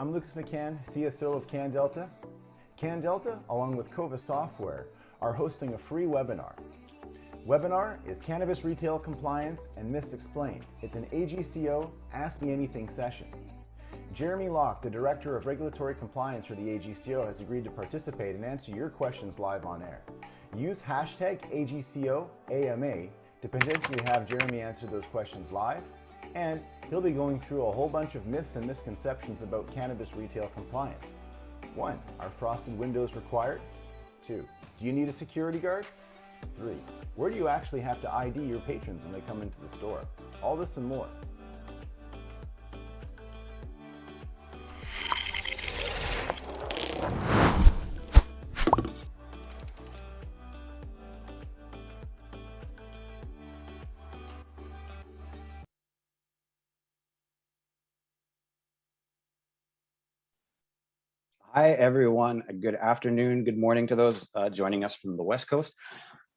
I'm Lucas McCann, CSO of CannDelta. CannDelta, along with Cova Software, are hosting a free webinar. Webinar is Cannabis Retail Compliance and Myths Explained. It's an AGCO Ask Me Anything session. Jeremy Locke, the Director of Regulatory Compliance for the AGCO, has agreed to participate and answer your questions live on air. Use hashtag AGCOAMA to potentially have Jeremy answer those questions live, and he'll be going through a whole bunch of myths and misconceptions about cannabis retail compliance. 1. Are frosted windows required? 2. Do you need a security guard? 3. Where do you actually have to ID your patrons when they come into the store? All this and more. Hi, everyone. Good afternoon, good morning to those joining us from the West Coast.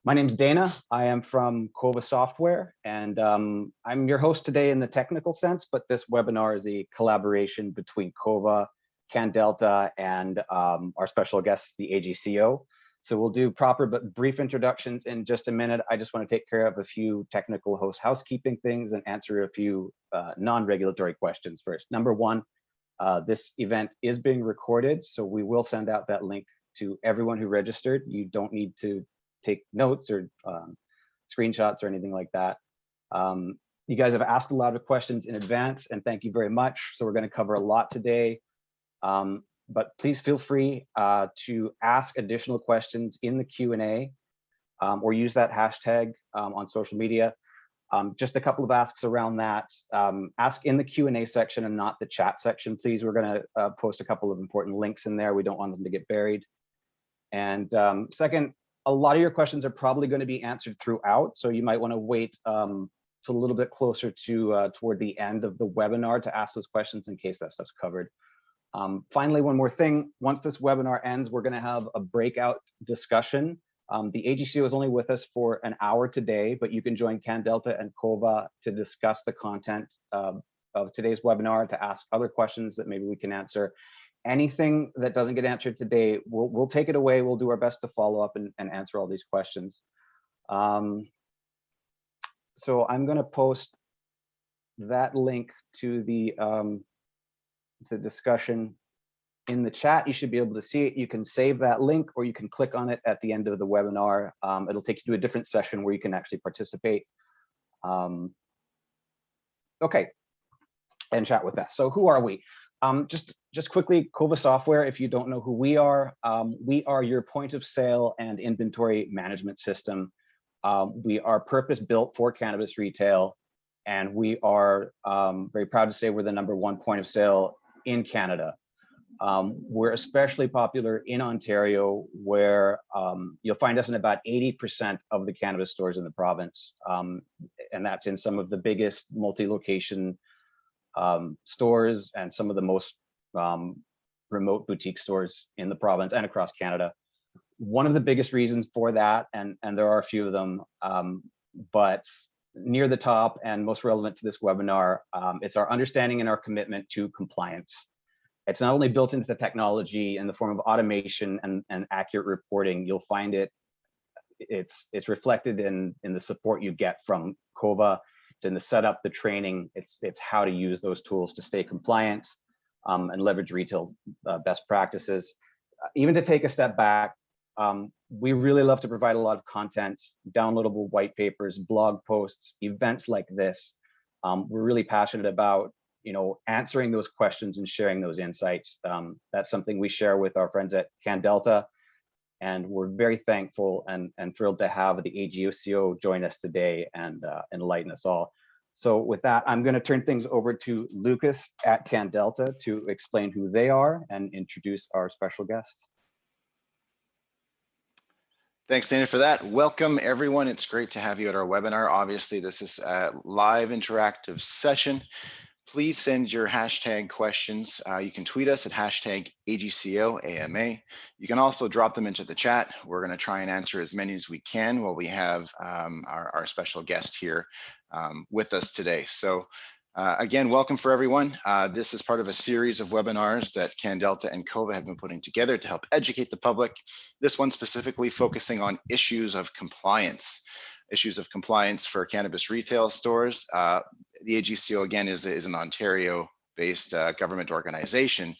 My name's Dana. I am from Cova Software, and I'm your host today in the technical sense, but this webinar is a collaboration between Cova, CannDelta, and our special guest, the AGCO. So we'll do proper but brief introductions in just a minute. I just want to take care of a few technical host housekeeping things and answer a few non-regulatory questions first. Number one, this event is being recorded, so we will send out that link to everyone who registered. You don't need to take notes or screenshots or anything like that. You guys have asked a lot of questions in advance, and thank you very much. So we're going to cover a lot today, but please feel free to ask additional questions in the Q&A or use that hashtag on social media. Just a couple of asks around that. Ask in the Q&A section and not the chat section, please. We're going to post a couple of important links in there. We don't want them to get buried. And second, a lot of your questions are probably going to be answered throughout, so you might want to wait to a little bit closer to toward the end of the webinar to ask those questions in case that stuff's covered. Finally, one more thing. Once this webinar ends, we're going to have a breakout discussion. The AGCO is only with us for an hour today, but you can join CannDelta and Cova to discuss the content of today's webinar, to ask other questions that maybe we can answer. Anything that doesn't get answered today, we'll take it away. We'll do our best to follow up and answer all these questions. So I'm going to post that link to the discussion in the chat. You should be able to see it. You can save that link or you can click on it at the end of the webinar. It'll take you to a different session where you can actually participate. Okay, and chat with us. So who are we? Just quickly, Cova Software, if you don't know who we are your point of sale and inventory management system. We are purpose built for cannabis retail, and we are very proud to say we're the #1 point of sale in Canada. We're especially popular in Ontario, where you'll find us in about 80% of the cannabis stores in the province. And that's in some of the biggest multi-location stores and some of the most remote boutique stores in the province and across Canada. One of the biggest reasons for that, and there are a few of them, but near the top and most relevant to this webinar, it's our understanding and our commitment to compliance. It's not only built into the technology in the form of automation and accurate reporting. You'll find it's reflected in the support you get from Cova. It's in the setup, the training. It's how to use those tools to stay compliant and leverage retail best practices. Even to take a step back, we really love to provide a lot of content, downloadable white papers, blog posts, events like this. We're really passionate about answering those questions and sharing those insights. That's something we share with our friends at CannDelta, and we're very thankful and thrilled to have the AGCO join us today and enlighten us all. So with that, I'm going to turn things over to Lucas at CannDelta to explain who they are and introduce our special guests. Thanks, Dana, for that. Welcome, everyone. It's great to have you at our webinar. Obviously, this is a live interactive session. Please send your hashtag questions. You can tweet us at hashtag AGCOAMA. You can also drop them into the chat. We're going to try and answer as many as we can while we have our special guest here with us today. So Again, welcome for everyone. This is part of a series of webinars that CannDelta and Cova have been putting together to help educate the public. This one specifically focusing on issues of compliance for cannabis retail stores. The AGCO, again, is an Ontario-based government organization.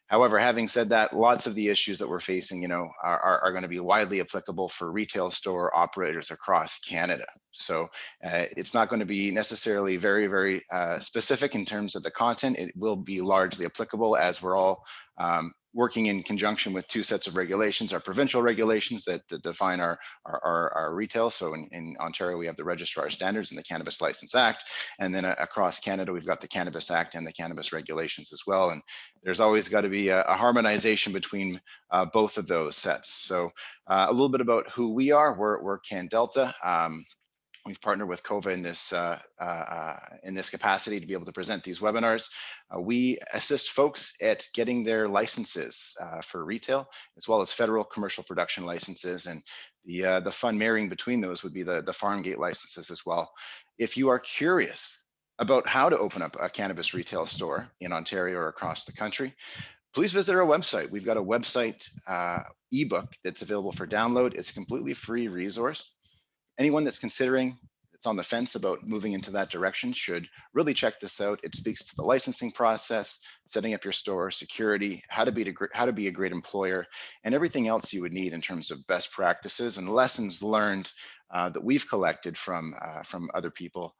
However, having said that, lots of the issues that we're facing, are going to be widely applicable for retail store operators across Canada. So it's not going to be necessarily very, very specific in terms of the content. It will be largely applicable as we're all working in conjunction with two sets of regulations, our provincial regulations that define our retail. So in Ontario, we have the Registrar Standards and the Cannabis License Act. And then across Canada, we've got the Cannabis Act and the Cannabis regulations as well. And there's always got to be a harmonization between both of those sets. So a little bit about who we are. We're CannDelta. We've partnered with Cova in this capacity to be able to present these webinars. We assist folks at getting their licenses for retail, as well as federal commercial production licenses, and the fun marrying between those would be the farm gate licenses as well. If you are curious about how to open up a cannabis retail store in Ontario or across the country, please visit our website. We've got a website ebook that's available for download. It's a completely free resource. Anyone that's considering, that's on the fence about moving into that direction should really check this out. It speaks to the licensing process, setting up your store, security, how to be a great employer, and everything else you would need in terms of best practices and lessons learned that we've collected from other people,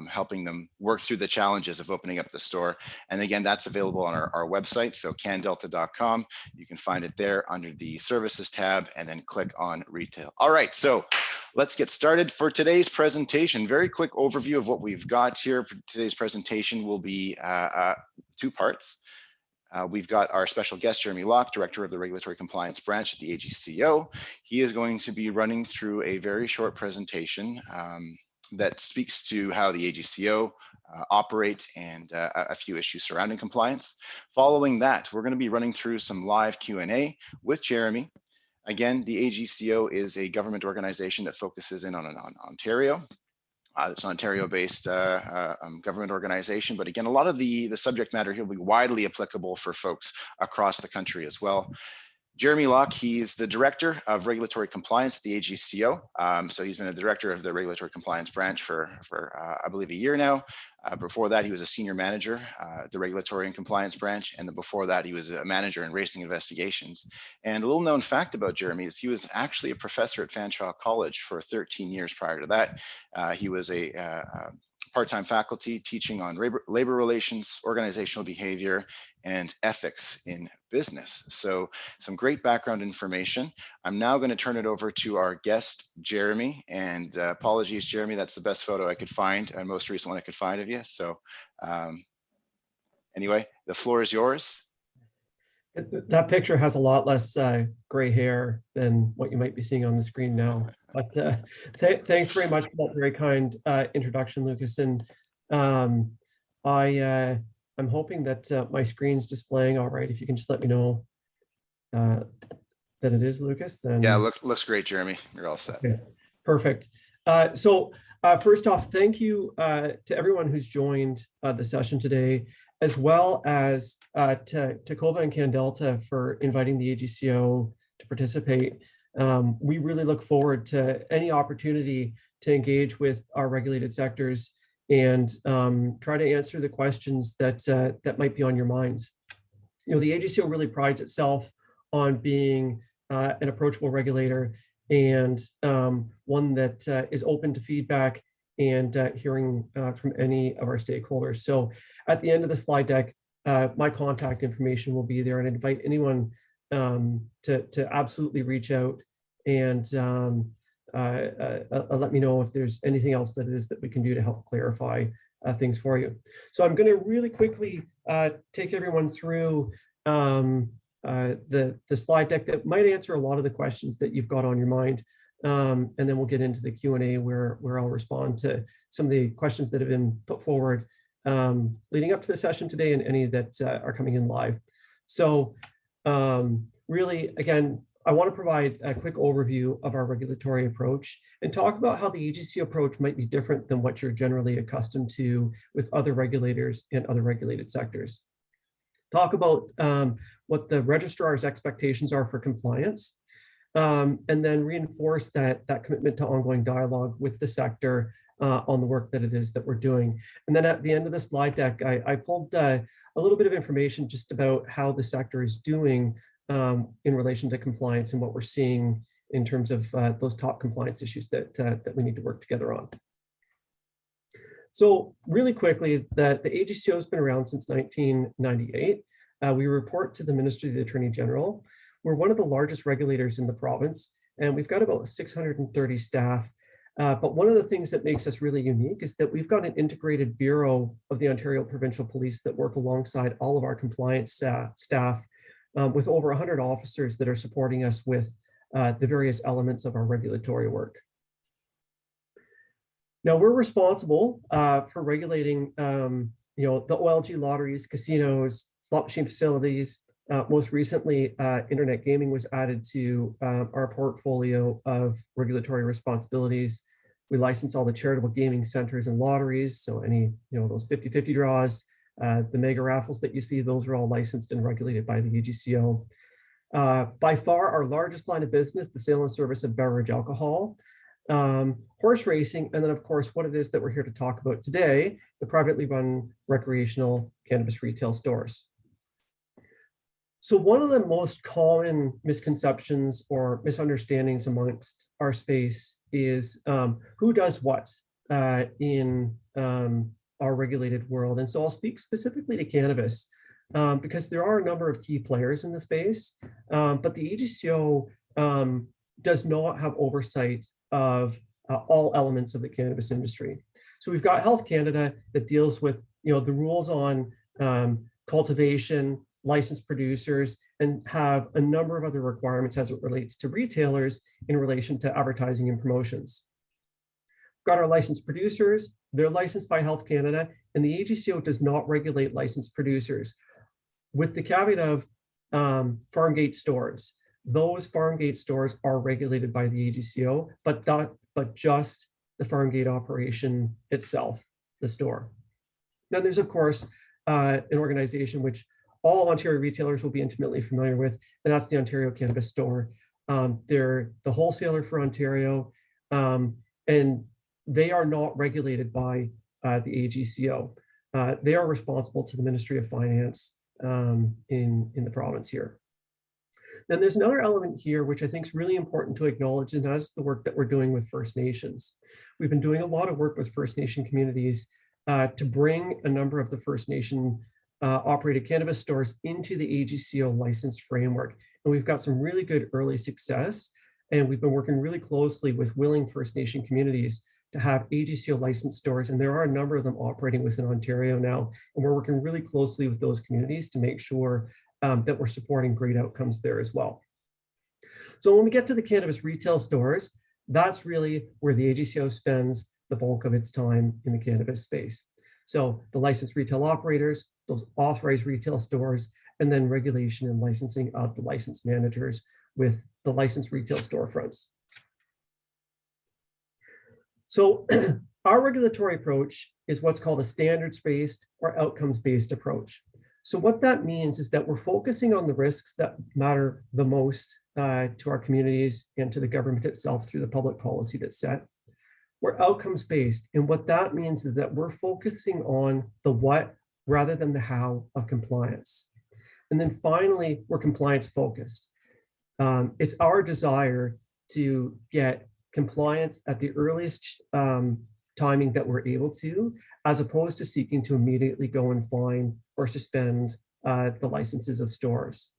helping them work through the challenges of opening up the store. And again, that's available on our website, so CannDelta.com. You can find it there under the services tab and then click on retail. All right, so let's get started for today's presentation. Very quick overview of what we've got here. For today's presentation will be two parts. We've got our special guest, Jeremy Locke, Director of the Regulatory Compliance Branch at the AGCO. He is going to be running through a very short presentation that speaks to how the AGCO operates and a few issues surrounding compliance. Following that, we're going to be running through some live Q&A with Jeremy. Again, the AGCO is a government organization that focuses in on Ontario. It's an Ontario-based government organization, but again, a lot of the subject matter here will be widely applicable for folks across the country as well. Jeremy Locke, he's the Director of Regulatory Compliance at the AGCO. So he's been a Director of the Regulatory Compliance Branch for I believe, a year now. Before that, he was a Senior Manager at the Regulatory and Compliance Branch. And then before that, he was a Manager in Racing Investigations. And a little known fact about Jeremy is he was actually a professor at Fanshawe College for 13 years prior to that. He was a part-time faculty teaching on labor relations, organizational behavior, and ethics in business. So some great background information. I'm now going to turn it over to our guest, Jeremy. And apologies, Jeremy, that's the best photo I could find, and most recent one I could find of you. So anyway, the floor is yours. That picture has a lot less gray hair than what you might be seeing on the screen now. But thanks very much for that very kind introduction, Lucas. And I'm hoping that my screen's displaying all right. If you can just let me know that it is, Lucas. Then yeah, looks great, Jeremy. You're all set. Okay, perfect. So first off, thank you to everyone who's joined the session today, as well as to Cova and CannDelta for inviting the AGCO to participate. We really look forward to any opportunity to engage with our regulated sectors and try to answer the questions that that might be on your minds. You know, the AGCO really prides itself on being an approachable regulator and one that is open to feedback and hearing from any of our stakeholders. So at the end of the slide deck, my contact information will be there, and I invite anyone to absolutely reach out and let me know if there's anything else that it is that we can do to help clarify things for you. So I'm going to really quickly take everyone through the slide deck that might answer a lot of the questions that you've got on your mind. And then we'll get into the Q&A where I'll respond to some of the questions that have been put forward leading up to the session today and any that are coming in live. So really, again, I want to provide a quick overview of our regulatory approach and talk about how the AGCO approach might be different than what you're generally accustomed to with other regulators in other regulated sectors. Talk about what the registrar's expectations are for compliance, and then reinforce that commitment to ongoing dialogue with the sector on the work that it is that we're doing. And then at the end of the slide deck, I pulled a little bit of information just about how the sector is doing in relation to compliance and what we're seeing in terms of those top compliance issues that we need to work together on. So really quickly, the AGCO has been around since 1998. We report to the Ministry of the Attorney General. We're one of the largest regulators in the province, and we've got about 630 staff. But one of the things that makes us really unique is that we've got an integrated bureau of the Ontario Provincial Police that work alongside all of our compliance staff with over 100 officers that are supporting us with the various elements of our regulatory work. Now, we're responsible for regulating the OLG lotteries, casinos, slot machine facilities. Most recently, internet gaming was added to our portfolio of regulatory responsibilities. We license all the charitable gaming centers and lotteries. So any, those 50-50 draws, the mega raffles that you see, those are all licensed and regulated by the AGCO. By far, our largest line of business, the sale and service of beverage alcohol, horse racing, and then of course, what it is that we're here to talk about today, the privately run recreational cannabis retail stores. So one of the most common misconceptions or misunderstandings amongst our space is who does what in our regulated world. And so I'll speak specifically to cannabis because there are a number of key players in the space, but the AGCO does not have oversight of all elements of the cannabis industry. So we've got Health Canada that deals with the rules on cultivation, licensed producers, and have a number of other requirements as it relates to retailers in relation to advertising and promotions. We've got our licensed producers, they're licensed by Health Canada, and the AGCO does not regulate licensed producers, with the caveat of farm gate stores. Those farm gate stores are regulated by the AGCO, but just the farm gate operation itself, the store. Then there's, of course, an organization which all Ontario retailers will be intimately familiar with, and that's the Ontario Cannabis Store. They're the wholesaler for Ontario, and they are not regulated by the AGCO. They are responsible to the Ministry of Finance in the province here. Then there's another element here which I think is really important to acknowledge, and that's the work that we're doing with First Nations. We've been doing a lot of work with First Nation communities to bring a number of the First Nation operated cannabis stores into the AGCO license framework. And we've got some really good early success. And we've been working really closely with willing First Nation communities to have AGCO licensed stores. And there are a number of them operating within Ontario now. And we're working really closely with those communities to make sure that we're supporting great outcomes there as well. So when we get to the cannabis retail stores, that's really where the AGCO spends the bulk of its time in the cannabis space. So the licensed retail operators, those authorized retail stores, and then regulation and licensing of the licensed managers with the licensed retail storefronts. So our regulatory approach is what's called a standards-based or outcomes-based approach. So what that means is that we're focusing on the risks that matter the most to our communities and to the government itself through the public policy that's set. We're outcomes-based, and what that means is that we're focusing on the what rather than the how of compliance. And then finally, we're compliance-focused. It's our desire to get compliance at the earliest timing that we're able to, as opposed to seeking to immediately go and fine or suspend the licenses of stores.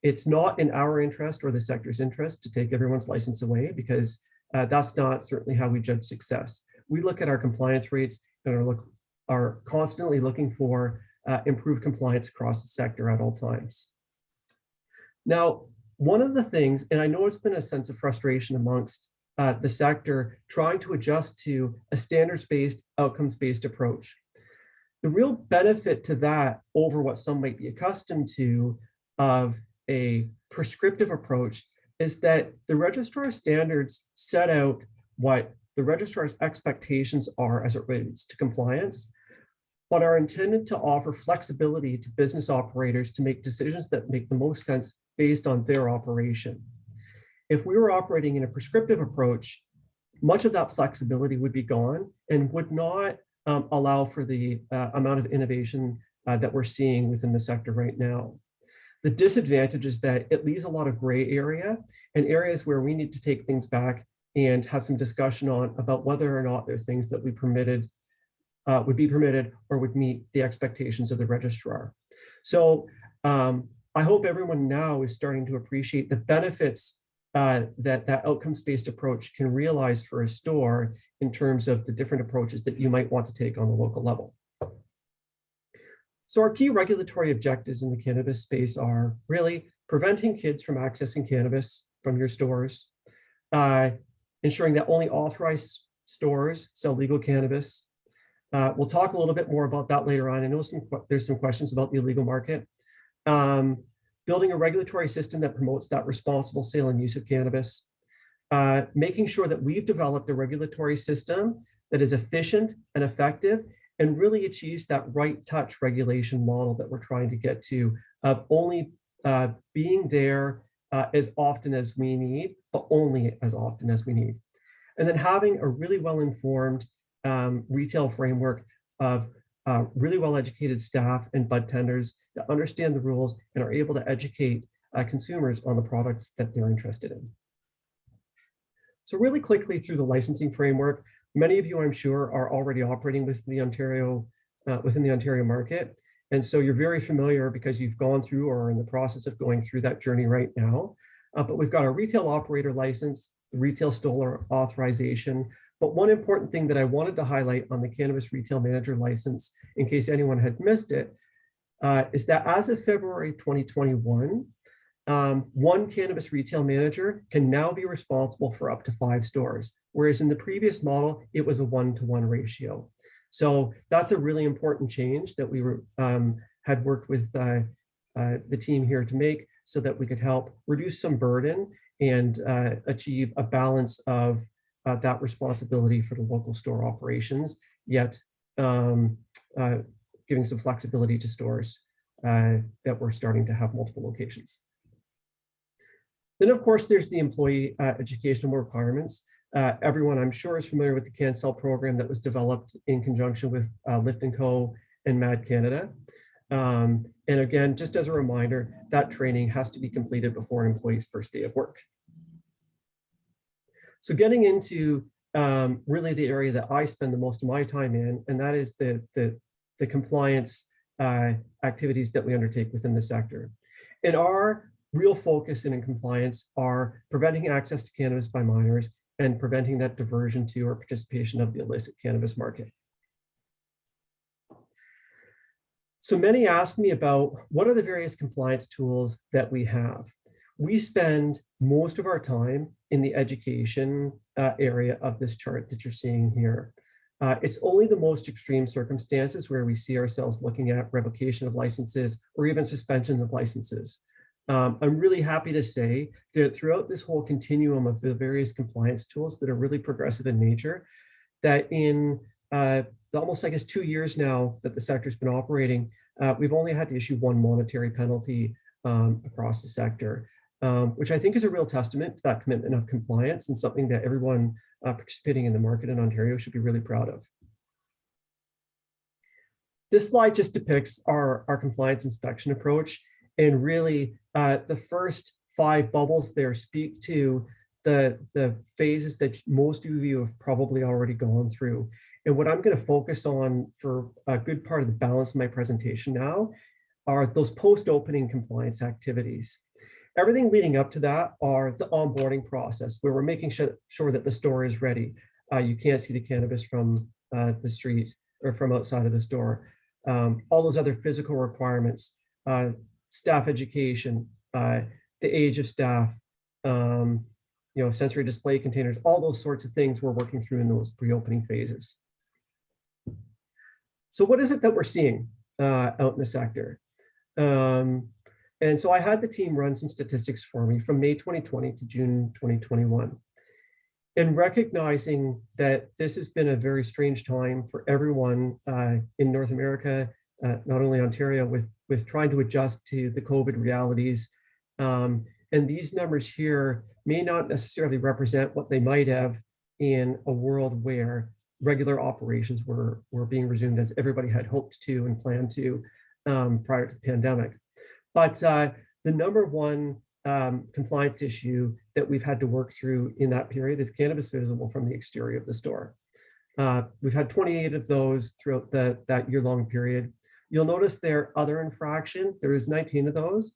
It's not in our interest or the sector's interest to take everyone's license away, because that's not certainly how we judge success. We look at our compliance rates and are constantly looking for improved compliance across the sector at all times. Now, one of the things, and I know it's been a sense of frustration amongst the sector trying to adjust to a standards-based, outcomes-based approach. The real benefit to that over what some might be accustomed to of a prescriptive approach is that the registrar standards set out what the registrar's expectations are as it relates to compliance, but are intended to offer flexibility to business operators to make decisions that make the most sense based on their operation. If we were operating in a prescriptive approach, much of that flexibility would be gone and would not allow for the amount of innovation that we're seeing within the sector right now. The disadvantage is that it leaves a lot of gray area and areas where we need to take things back and have some discussion on about whether or not there are things that we would be permitted or would meet the expectations of the registrar. So I hope everyone now is starting to appreciate the benefits that outcomes-based approach can realize for a store in terms of the different approaches that you might want to take on the local level. So our key regulatory objectives in the cannabis space are really preventing kids from accessing cannabis from your stores, ensuring that only authorized stores sell legal cannabis. We'll talk a little bit more about that later on. I know there's some questions about the illegal market. Building a regulatory system that promotes that responsible sale and use of cannabis. Making sure that we've developed a regulatory system that is efficient and effective and really achieves that right touch regulation model that we're trying to get to, of only being there as often as we need, but only as often as we need. And then having a really well-informed retail framework of really well-educated staff and bud tenders that understand the rules and are able to educate consumers on the products that they're interested in. So really quickly through the licensing framework, many of you, I'm sure, are already operating within the Ontario market. And so you're very familiar because you've gone through or are in the process of going through that journey right now. But we've got a retail operator license, the retail store authorization. But one important thing that I wanted to highlight on the cannabis retail manager license, in case anyone had missed it, is that as of February 2021, one cannabis retail manager can now be responsible for up to 5 stores, whereas in the previous model, it was a 1-to-1 ratio. So that's a really important change that we had worked with the team here to make so that we could help reduce some burden and achieve a balance of that responsibility for the local store operations, yet giving some flexibility to stores that we're starting to have multiple locations. Then, of course, there's the employee educational requirements. Everyone, I'm sure, is familiar with the CanCell program that was developed in conjunction with Lift & Co. and Mad Canada. And again, just as a reminder, that training has to be completed before an employee's first day of work. So getting into really the area that I spend the most of my time in, and that is the compliance activities that we undertake within the sector. And our real focus in compliance are preventing access to cannabis by minors and preventing that diversion to or participation of the illicit cannabis market. So many ask me about what are the various compliance tools that we have. We spend most of our time in the education area of this chart that you're seeing here. It's only the most extreme circumstances where we see ourselves looking at revocation of licenses or even suspension of licenses. I'm really happy to say that throughout this whole continuum of the various compliance tools that are really progressive in nature, that in almost, I guess, 2 years now that the sector's been operating, we've only had to issue one monetary penalty across the sector, which I think is a real testament to that commitment of compliance and something that everyone participating in the market in Ontario should be really proud of. This slide just depicts our compliance inspection approach. And really, the first 5 bubbles there speak to the phases that most of you have probably already gone through. And what I'm going to focus on for a good part of the balance of my presentation now are those post-opening compliance activities. Everything leading up to that are the onboarding process, where we're making sure that the store is ready. You can't see the cannabis from the street or from outside of the store. All those other physical requirements, staff education, the age of staff, sensory display containers, all those sorts of things we're working through in those pre-opening phases. So what is it that we're seeing out in the sector? And so I had the team run some statistics for me from May 2020 to June 2021. And recognizing that this has been a very strange time for everyone in North America, not only Ontario, with trying to adjust to the COVID realities. And these numbers here may not necessarily represent what they might have in a world where regular operations were being resumed as everybody had hoped to and planned to prior to the pandemic. But the number one compliance issue that we've had to work through in that period is cannabis visible from the exterior of the store. We've had 28 of those throughout that year-long period. You'll notice their other infraction, there is 19 of those.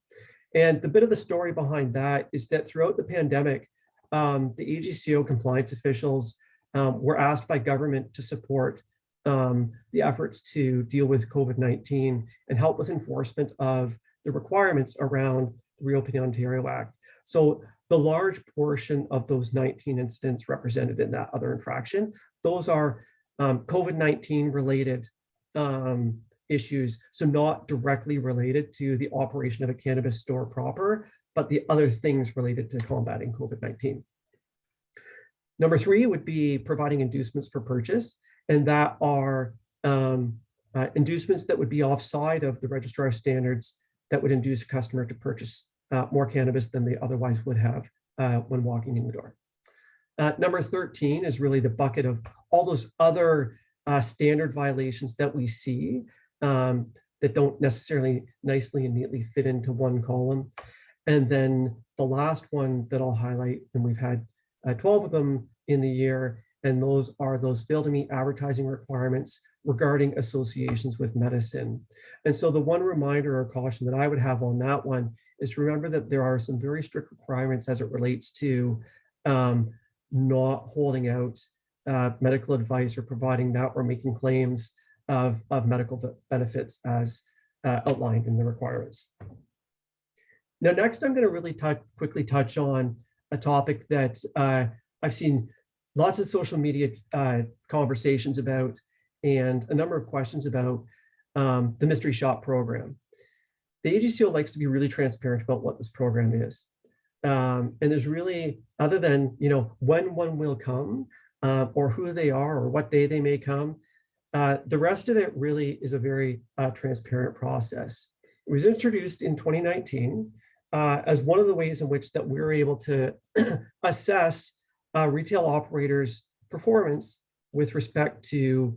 And the bit of the story behind that is that throughout the pandemic, the AGCO compliance officials were asked by government to support the efforts to deal with COVID-19 and help with enforcement of the requirements around the Reopening Ontario Act. So the large portion of those 19 incidents represented in that other infraction, those are COVID-19 related issues, so not directly related to the operation of a cannabis store proper, but the other things related to combating COVID-19. Number 3 would be providing inducements for purchase, and that are inducements that would be offside of the registrar standards that would induce a customer to purchase more cannabis than they otherwise would have when walking in the door. Number 13 is really the bucket of all those other standard violations that we see that don't necessarily nicely and neatly fit into one column. And then the last one that I'll highlight, and we've had 12 of them in the year, and those are those fail to meet advertising requirements regarding associations with medicine. And so the one reminder or caution that I would have on that one is to remember that there are some very strict requirements as it relates to not holding out medical advice or providing that or making claims of medical benefits as outlined in the requirements. Now, next, I'm going to really quickly touch on a topic that I've seen lots of social media conversations about and a number of questions about the mystery shop program. The AGCO likes to be really transparent about what this program is. And there's really, other than when one will come or who they are or what day they may come, the rest of it really is a very transparent process. It was introduced in 2019 as one of the ways in which that we're able to assess retail operators' performance with respect to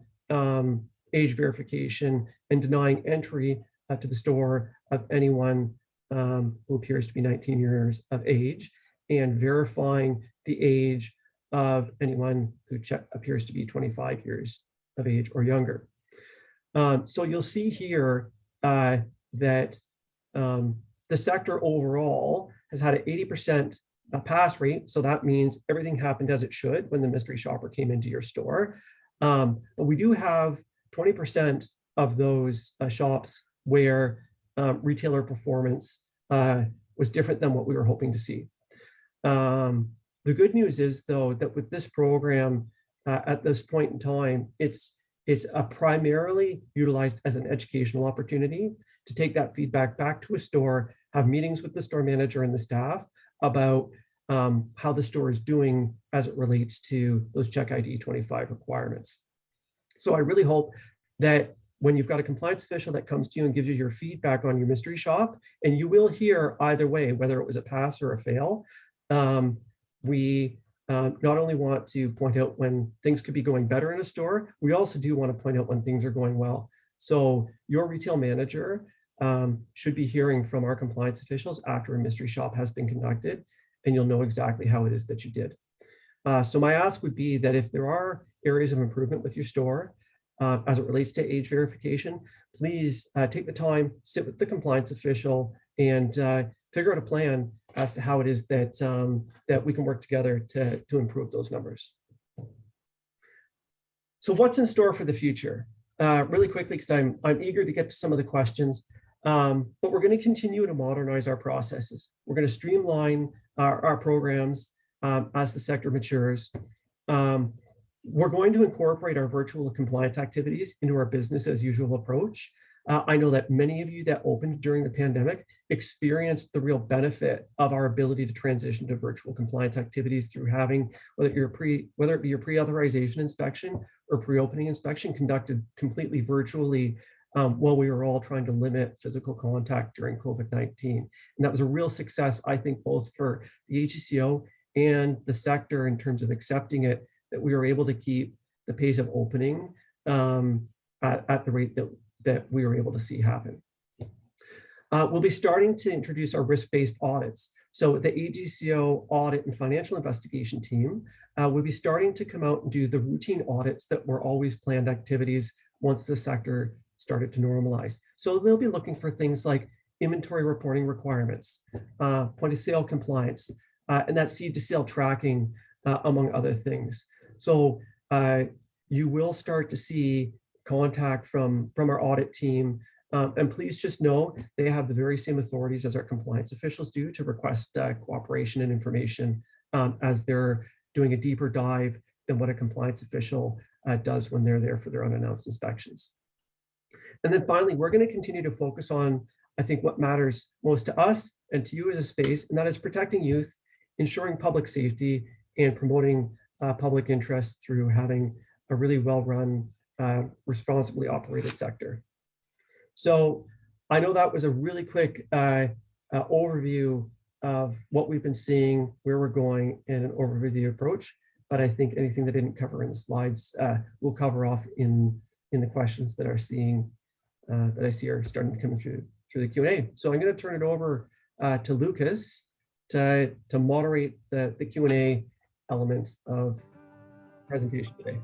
age verification and denying entry to the store of anyone who appears to be 19 years of age, and verifying the age of anyone who appears to be 25 years of age or younger. So you'll see here that the sector overall has had an 80% pass rate. So that means everything happened as it should when the mystery shopper came into your store. But we do have 20% of those shops where retailer performance was different than what we were hoping to see. The good news is, though, that with this program at this point in time, it's primarily utilized as an educational opportunity to take that feedback back to a store, have meetings with the store manager and the staff about how the store is doing as it relates to those check ID 25 requirements. So I really hope that when you've got a compliance official that comes to you and gives you your feedback on your mystery shop, and you will hear either way, whether it was a pass or a fail, we not only want to point out when things could be going better in a store, we also do want to point out when things are going well. So your retail manager should be hearing from our compliance officials after a mystery shop has been conducted, and you'll know exactly how it is that you did. So my ask would be that if there are areas of improvement with your store as it relates to age verification, please take the time, sit with the compliance official, and figure out a plan as to how it is that that we can work together to improve those numbers. So what's in store for the future? Really quickly, because I'm eager to get to some of the questions, but we're going to continue to modernize our processes. We're going to streamline our programs as the sector matures. We're going to incorporate our virtual compliance activities into our business as usual approach. I know that many of you that opened during the pandemic experienced the real benefit of our ability to transition to virtual compliance activities through having, whether it be your pre-authorization inspection or pre-opening inspection conducted completely virtually, while we were all trying to limit physical contact during COVID-19. And that was a real success, I think, both for the AGCO and the sector in terms of accepting it, that we were able to keep the pace of opening at the rate that we were able to see happen. We'll be starting to introduce our risk-based audits. So the AGCO audit and financial investigation team will be starting to come out and do the routine audits that were always planned activities once the sector started to normalize. So they'll be looking for things like inventory reporting requirements, point of sale compliance, and that seed to sale tracking, among other things. So you will start to see contact from our audit team. And please just know they have the very same authorities as our compliance officials do to request cooperation and information as they're doing a deeper dive than what a compliance official does when they're there for their unannounced inspections. And then finally, we're going to continue to focus on, I think, what matters most to us and to you as a space, and that is protecting youth, ensuring public safety, and promoting public interest through having a really well-run, responsibly operated sector. So I know that was a really quick overview of what we've been seeing, where we're going, and an overview of the approach. But I think anything that didn't cover in the slides, we'll cover off in the questions that are that I see are starting to come through the Q&A. So I'm going to turn it over to Lucas to moderate the Q&A elements of the presentation today.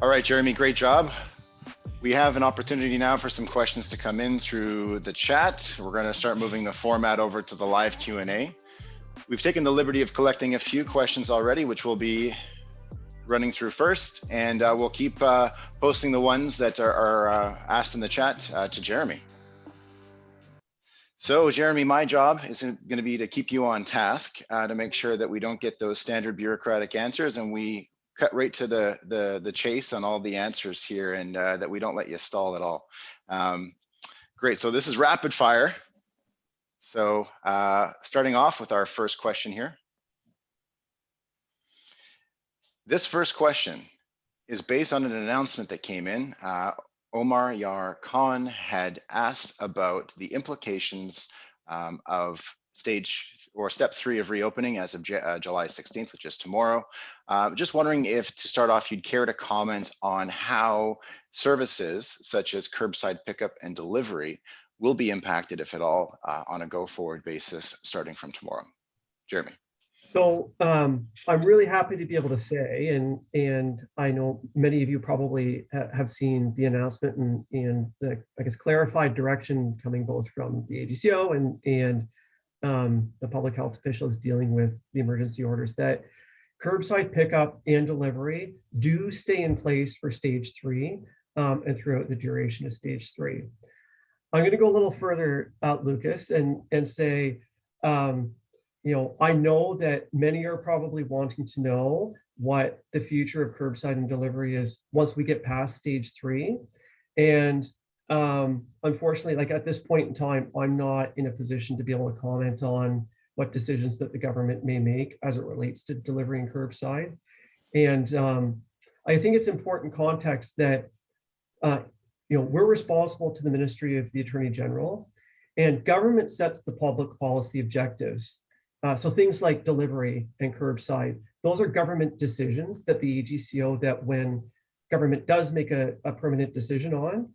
All right, Jeremy, great job. We have an opportunity now for some questions to come in through the chat. We're going to start moving the format over to the live Q&A. We've taken the liberty of collecting a few questions already, which we'll be running through first, and we'll keep posting the ones that are asked in the chat to Jeremy. So Jeremy, my job is going to be to keep you on task to make sure that we don't get those standard bureaucratic answers, and we cut right to the chase on all the answers here, and that we don't let you stall at all. Great, so this is rapid fire. So starting off with our first question here. This first question is based on an announcement that came in. Omar Yar Khan had asked about the implications of step 3 of reopening as of July 16th, which is tomorrow. Just wondering if, to start off, you'd care to comment on how services such as curbside pickup and delivery will be impacted, if at all, on a go-forward basis starting from tomorrow. Jeremy. So I'm really happy to be able to say, and I know many of you probably have seen the announcement and the, I guess, clarified direction coming both from the AGCO and the public health officials dealing with the emergency orders, that curbside pickup and delivery do stay in place for stage 3 and throughout the duration of stage 3. I'm going to go a little further, Lucas, and say, I know that many are probably wanting to know what the future of curbside and delivery is once we get past stage 3. And unfortunately, like at this point in time, I'm not in a position to be able to comment on what decisions that the government may make as it relates to delivery and curbside. And I think it's important context that we're responsible to the Ministry of the Attorney General, and government sets the public policy objectives. So things like delivery and curbside, those are government decisions that the AGCO, that when government does make a permanent decision on,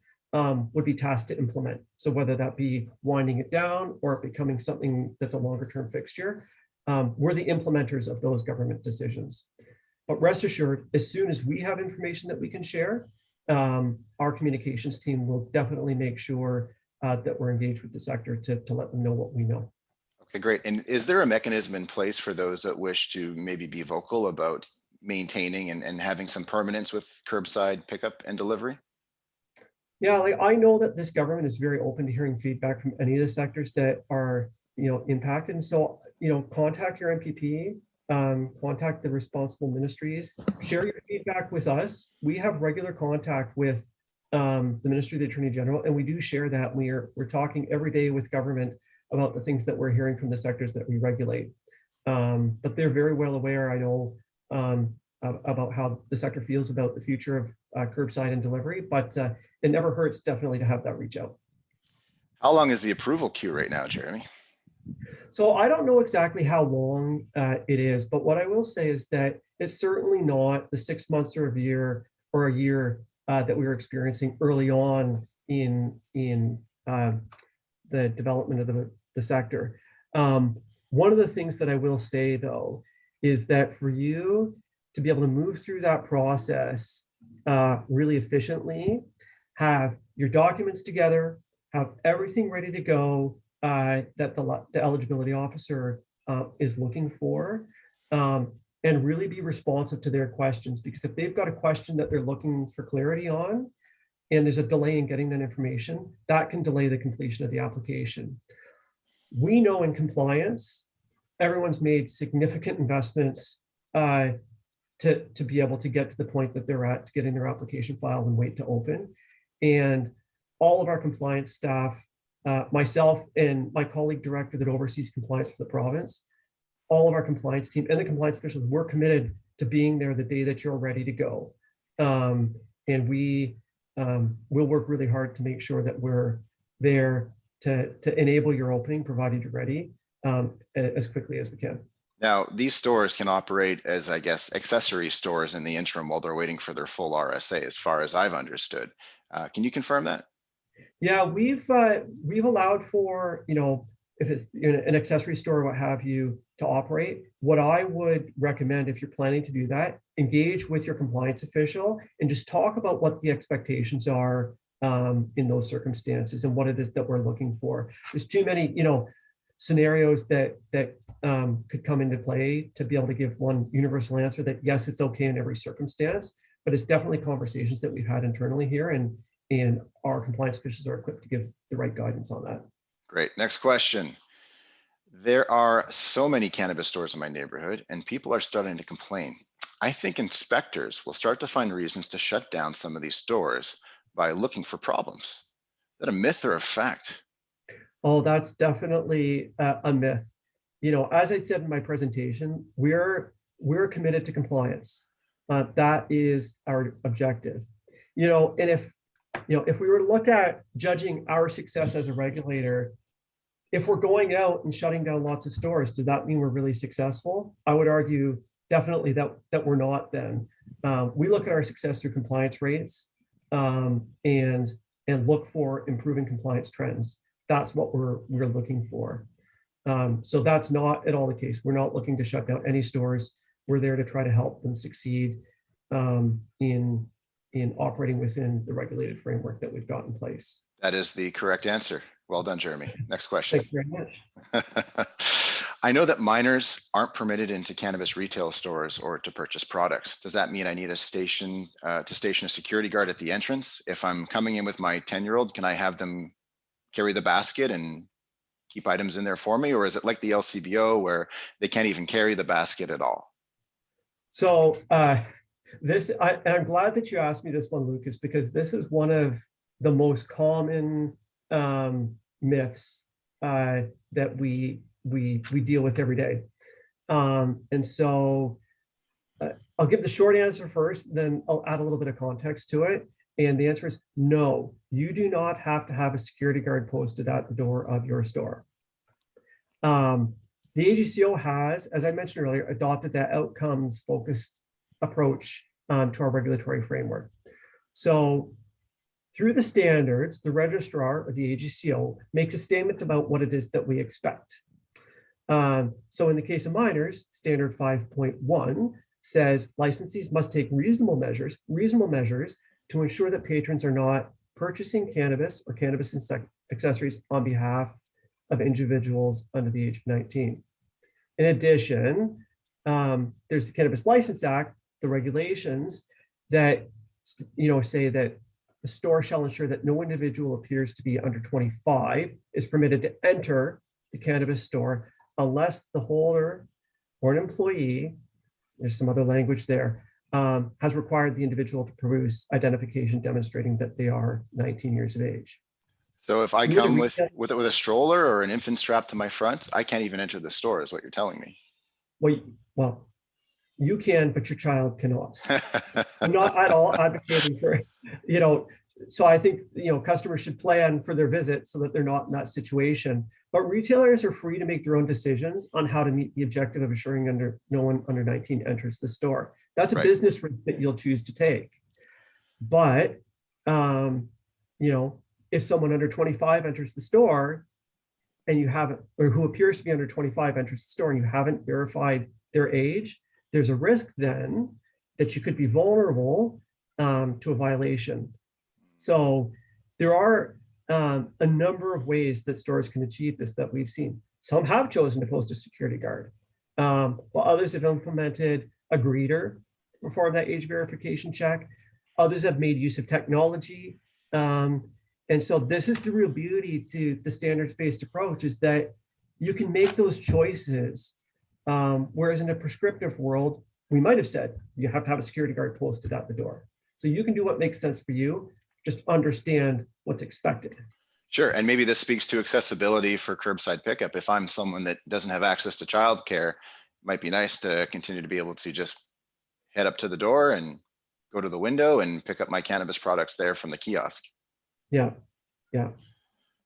would be tasked to implement. So whether that be winding it down or it becoming something that's a longer term fixture, we're the implementers of those government decisions. But rest assured, as soon as we have information that we can share, our communications team will definitely make sure that we're engaged with the sector to let them know what we know. Okay, great. And is there a mechanism in place for those that wish to maybe be vocal about maintaining and having some permanence with curbside pickup and delivery? Yeah, like I know that this government is very open to hearing feedback from any of the sectors that are, impacted. And so, contact your MPP, contact the responsible ministries, share your feedback with us. We have regular contact with the Ministry of the Attorney General, and we do share that. We're talking every day with government about the things that we're hearing from the sectors that we regulate. But they're very well aware, I know, about how the sector feels about the future of curbside and delivery, but it never hurts definitely to have that reach out. How long is the approval queue right now, Jeremy? So I don't know exactly how long it is, but what I will say is that it's certainly not the 6 months or a year that we were experiencing early on in the development of the sector. One of the things that I will say, though, is that for you to be able to move through that process really efficiently, have your documents together, have everything ready to go that the eligibility officer is looking for, and really be responsive to their questions. Because if they've got a question that they're looking for clarity on, and there's a delay in getting that information, that can delay the completion of the application. We know in compliance, everyone's made significant investments to be able to get to the point that they're at, to getting their application filed and wait to open. And all of our compliance staff, myself and my colleague director that oversees compliance for the province, all of our compliance team and the compliance officials, we're committed to being there the day that you're ready to go. And we will work really hard to make sure that we're there to enable your opening, provided you're ready, as quickly as we can. Now, these stores can operate as, I guess, accessory stores in the interim while they're waiting for their full RSA, as far as I've understood. Can you confirm that? Yeah, we've allowed for, if it's an accessory store or what have you to operate. What I would recommend, if you're planning to do that, engage with your compliance official and just talk about what the expectations are in those circumstances and what it is that we're looking for. There's too many, scenarios that could come into play to be able to give one universal answer that yes, it's okay in every circumstance, but it's definitely conversations that we've had internally here, and our compliance officials are equipped to give the right guidance on that. Great. Next question. There are so many cannabis stores in my neighborhood and people are starting to complain. I think inspectors will start to find reasons to shut down some of these stores by looking for problems. Is that a myth or a fact? Oh, that's definitely a myth. As I said in my presentation, we're committed to compliance. That is our objective. And if we were to look at judging our success as a regulator, if we're going out and shutting down lots of stores, does that mean we're really successful? I would argue definitely that we're not then. We look at our success through compliance rates and look for improving compliance trends. That's what we're looking for. So that's not at all the case. We're not looking to shut down any stores. We're there to try to help them succeed in operating within the regulated framework that we've got in place. That is the correct answer. Well done, Jeremy. Next question. Thank you very much. I know that minors aren't permitted into cannabis retail stores or to purchase products. Does that mean I need to station a security guard at the entrance? If I'm coming in with my 10-year-old, can I have them carry the basket and keep items in there for me? Or is it like the LCBO where they can't even carry the basket at all? So I'm glad that you asked me this one, Lucas, because this is one of the most common myths that we deal with every day. And so I'll give the short answer first, then I'll add a little bit of context to it. And the answer is no, you do not have to have a security guard posted at the door of your store. The AGCO has, as I mentioned earlier, adopted that outcomes focused approach to our regulatory framework. So through the standards, the registrar of the AGCO makes a statement about what it is that we expect. So in the case of minors, standard 5.1 says licensees must take reasonable measures to ensure that patrons are not purchasing cannabis or cannabis accessories on behalf of individuals under the age of 19. In addition, there's the Cannabis License Act, the regulations that say that the store shall ensure that no individual appears to be under 25 is permitted to enter the cannabis store unless the holder or an employee, there's some other language there, has required the individual to produce identification demonstrating that they are 19 years of age. So if I You as a come with retailer- a stroller or an infant strapped to my front, I can't even enter the store, is what you're telling me. Well, you can, but your child cannot. I'm not at all advocating for, so I think, customers should plan for their visit so that they're not in that situation. But retailers are free to make their own decisions on how to meet the objective of assuring no one under 19 enters the store. That's a Right. business risk that you'll choose to take. But, if someone under 25 enters the store and you haven't, or who appears to be under 25 enters the store and you haven't verified their age, there's a risk then that you could be vulnerable to a violation. So there are a number of ways that stores can achieve this that we've seen. Some have chosen to post a security guard, while others have implemented a greeter to perform that age verification check. Others have made use of technology. And so this is the real beauty to the standards-based approach, is that you can make those choices. Whereas in a prescriptive world, we might have said you have to have a security guard posted at the door. So you can do what makes sense for you, just understand what's expected. Sure. And maybe this speaks to accessibility for curbside pickup. If I'm someone that doesn't have access to childcare, it might be nice to continue to be able to just head up to the door and go to the window and pick up my cannabis products there from the kiosk. Yeah.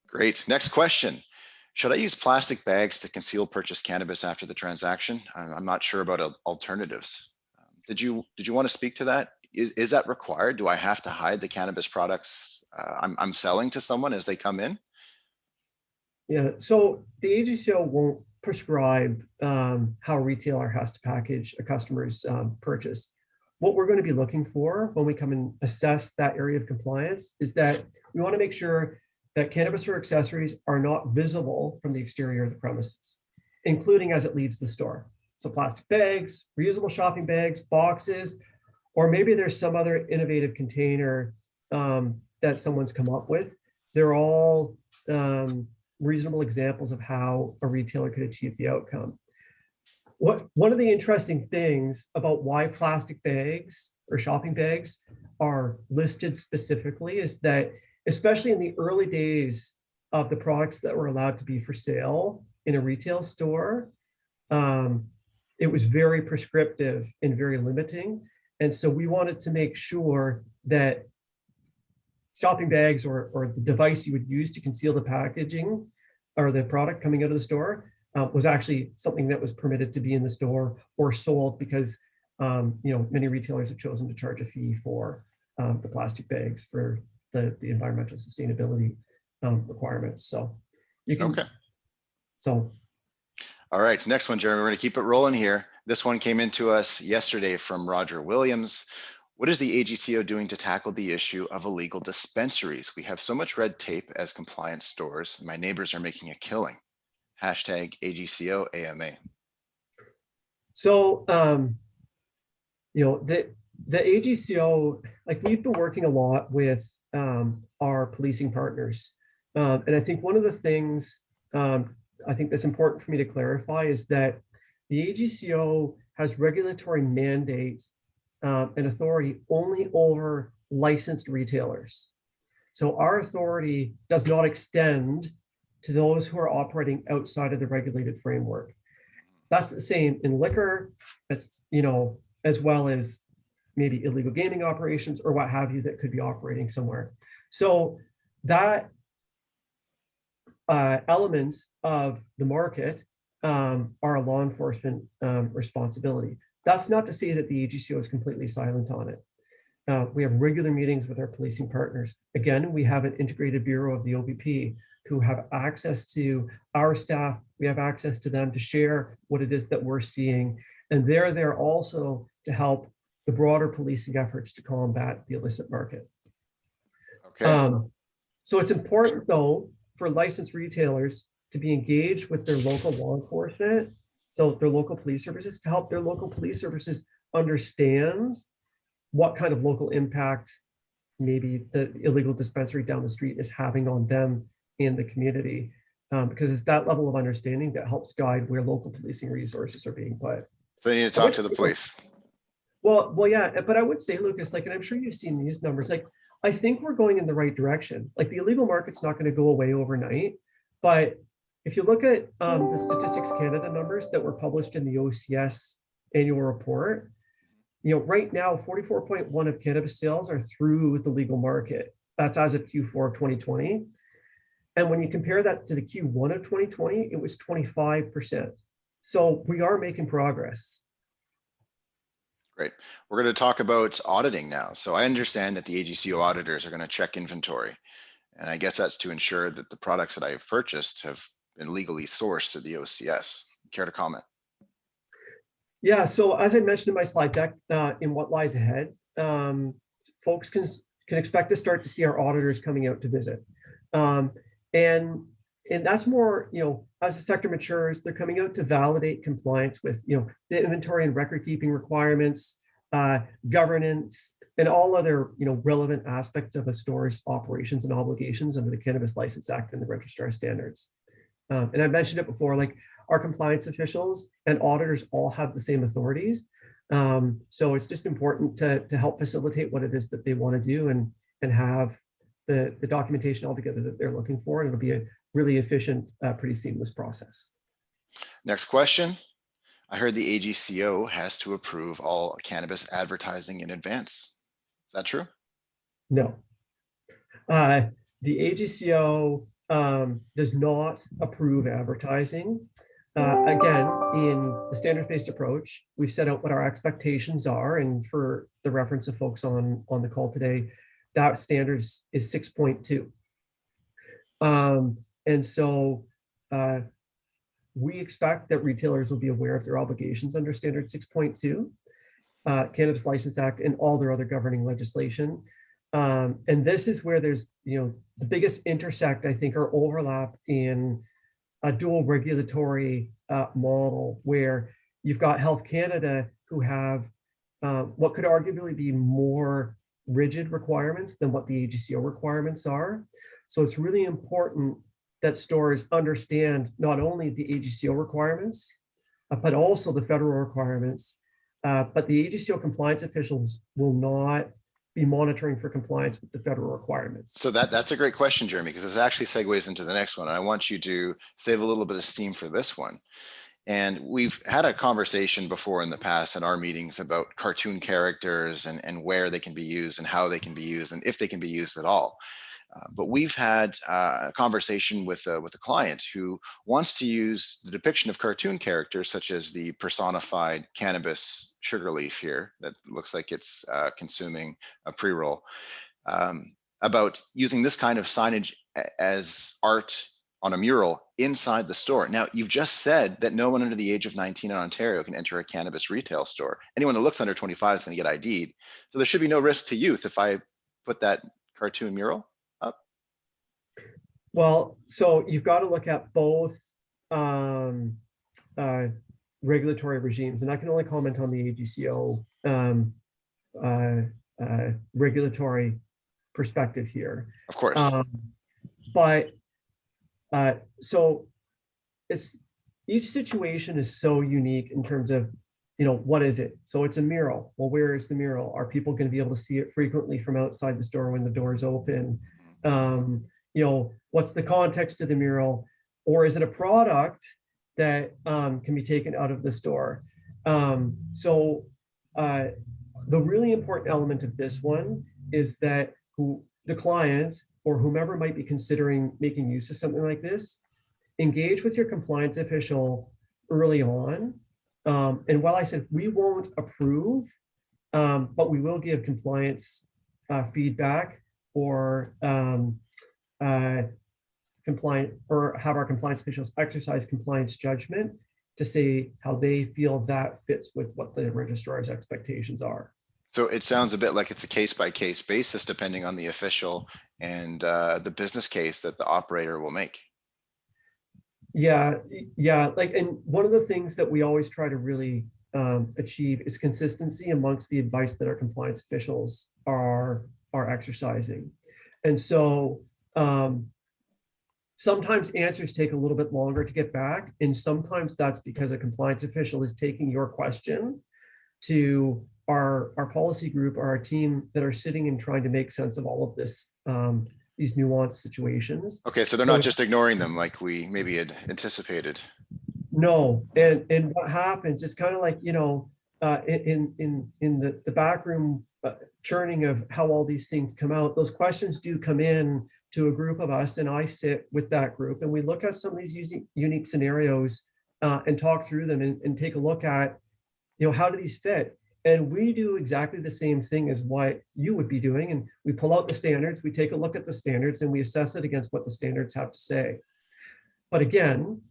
Great. Next question. Should I use plastic bags to conceal purchase cannabis after the transaction? I'm not sure about alternatives. Did you want to speak to that? Is that required? Do I have to hide the cannabis products I'm selling to someone as they come in? Yeah, so the AGCO won't prescribe how a retailer has to package a customer's purchase. What we're going to be looking for when we come and assess that area of compliance is that we want to make sure that cannabis or accessories are not visible from the exterior of the premises, including as it leaves the store. So plastic bags, reusable shopping bags, boxes, or maybe there's some other innovative container that someone's come up with. They're all reasonable examples of how a retailer could achieve the outcome. One of the interesting things about why plastic bags or shopping bags are listed specifically is that, especially in the early days of the products that were allowed to be for sale in a retail store, it was very prescriptive and very limiting. And so we wanted to make sure that shopping bags or the device you would use to conceal the packaging or the product coming out of the store was actually something that was permitted to be in the store or sold, because many retailers have chosen to charge a fee for the plastic bags for the environmental sustainability requirements. So you can. Okay. So. All right, next one, Jeremy. We're going to keep it rolling here. This one came into us yesterday from Roger Williams. What is the AGCO doing to tackle the issue of illegal dispensaries? We have so much red tape as compliance stores. My neighbors are making a killing. Hashtag AGCO AMA. So, the AGCO, like, we've been working a lot with our policing partners. And I think one of the things I think that's important for me to clarify is that the AGCO has regulatory mandates and authority only over licensed retailers. So our authority does not extend to those who are operating outside of the regulated framework. That's the same in liquor, that's, as well as maybe illegal gaming operations or what have you that could be operating somewhere. So that elements of the market are a law enforcement responsibility. That's not to say that the AGCO is completely silent on it. We have regular meetings with our policing partners. Again, we have an integrated bureau of the OPP who have access to our staff. We have access to them to share what it is that we're seeing. And they're there also to help the broader policing efforts to combat the illicit market. Okay. So it's important, though, for licensed retailers to be engaged with their local law enforcement, so their local police services, to help their local police services understand what kind of local impact maybe the illegal dispensary down the street is having on them in the community. because it's that level of understanding that helps guide where local policing resources are being put. So you need to talk to the police. Well, yeah, but I would say, Lucas, like, and I'm sure you've seen these numbers, like, I think we're going in the right direction. Like, the illegal market's not going to go away overnight, but if you look at the Statistics Canada numbers that were published in the OCS annual report, right now, 44.1% of cannabis sales are through the legal market. That's as of Q4 of 2020. And when you compare that to the Q1 of 2020, it was 25%. So we are making progress. Great. We're going to talk about auditing now. So I understand that the AGCO auditors are going to check inventory. And I guess that's to ensure that the products that I've purchased have been legally sourced through the OCS. Care to comment? Yeah, so as I mentioned in my slide deck, in what lies ahead, folks can expect to start to see our auditors coming out to visit. And that's more, as the sector matures, they're coming out to validate compliance with, the inventory and record keeping requirements, governance, and all other, relevant aspects of a store's operations and obligations under the Cannabis License Act and the registrar standards. And I mentioned it before, like, our compliance officials and auditors all have the same authorities. So it's just important to help facilitate what it is that they want to do and have the documentation all together that they're looking for. And it'll be a really efficient, pretty seamless process. Next question. I heard the AGCO has to approve all cannabis advertising in advance. Is that true? No. The AGCO does not approve advertising. Again, in the standards-based approach, we've set out what our expectations are. And for the reference of folks on the call today, that standards is 6.2. And so we expect that retailers will be aware of their obligations under standard 6.2, Cannabis License Act, and all their other governing legislation. And this is where there's, the biggest intersect, I think, or overlap in a dual regulatory model, where you've got Health Canada, who have what could arguably be more rigid requirements than what the AGCO requirements are. So it's really important that stores understand not only the AGCO requirements, but also the federal requirements. But the AGCO compliance officials will not be monitoring for compliance with the federal requirements. So that's a great question, Jeremy, because this actually segues into the next one. I want you to save a little bit of steam for this one. And we've had a conversation before in the past in our meetings about cartoon characters and where they can be used and how they can be used and if they can be used at all. But we've had a conversation with a client who wants to use the depiction of cartoon characters, such as the personified cannabis sugar leaf here that looks like it's consuming a pre-roll, about using this kind of signage as art on a mural inside the store. Now, you've just said that no one under the age of 19 in Ontario can enter a cannabis retail store. Anyone that looks under 25 is going to get ID'd. So there should be no risk to youth if I put that cartoon mural up. Well, so you've got to look at both regulatory regimes, and I can only comment on the AGCO regulatory perspective here. Of course. So it's, each situation is so unique in terms of, what is it? So it's a mural. Well, where is the mural? Are people going to be able to see it frequently from outside the store when the door is open? What's the context of the mural? Or is it a product that can be taken out of the store? The really important element of this one is that the clients or whomever might be considering making use of something like this, engage with your compliance official early on. And while I said we won't approve, but we will give compliance feedback or compliant, or have our compliance officials exercise compliance judgment to say how they feel that fits with what the registrar's expectations are. So it sounds a bit like it's a case-by-case basis, depending on the official and the business case that the operator will make. Yeah. And one of the things that we always try to really achieve is consistency amongst the advice that our compliance officials are exercising. And so Sometimes answers take a little bit longer to get back, and sometimes that's because a compliance official is taking your question to our policy group or our team that are sitting and trying to make sense of all of this, these nuanced situations. Okay, so they're not just ignoring them like we maybe had anticipated. No, and what happens is kind of like, in the backroom churning of how all these things come out, those questions do come in to a group of us, and I sit with that group and we look at some of these unique scenarios and talk through them and take a look at, how do these fit? And we do exactly the same thing as what you would be doing. And we pull out the standards, we take a look at the standards, and we assess it against what the standards have to say. But again,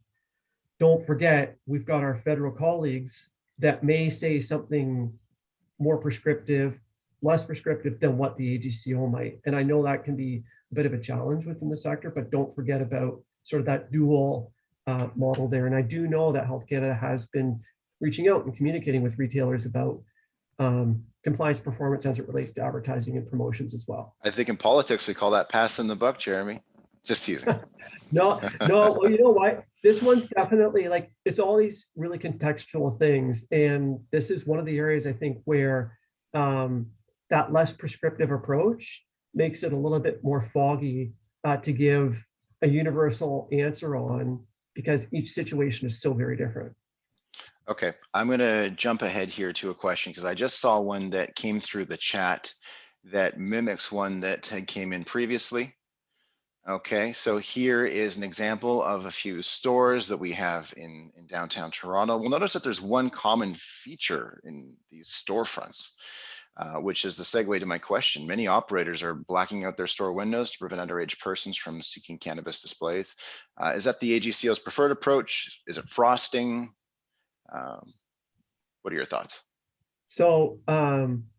don't forget, we've got our federal colleagues that may say something more prescriptive, less prescriptive than what the AGCO might. And I know that can be a bit of a challenge within the sector, but don't forget about sort of that dual model there. And I do know that Health Canada has been reaching out and communicating with retailers about compliance performance as it relates to advertising and promotions as well. I think in politics, we call that passing the buck, Jeremy. Just teasing. No, well, you know what? This one's definitely like, it's all these really contextual things. And this is one of the areas I think where that less prescriptive approach makes it a little bit more foggy to give a universal answer on, because each situation is so very different. Okay, I'm going to jump ahead here to a question because I just saw one that came through the chat that mimics one that had came in previously. Okay, so here is an example of a few stores that we have in downtown Toronto. We'll notice that there's one common feature in these storefronts, which is the segue to my question. Many operators are blacking out their store windows to prevent underage persons from seeking cannabis displays. Is that the AGCO's preferred approach? Is it frosting? What are your thoughts? So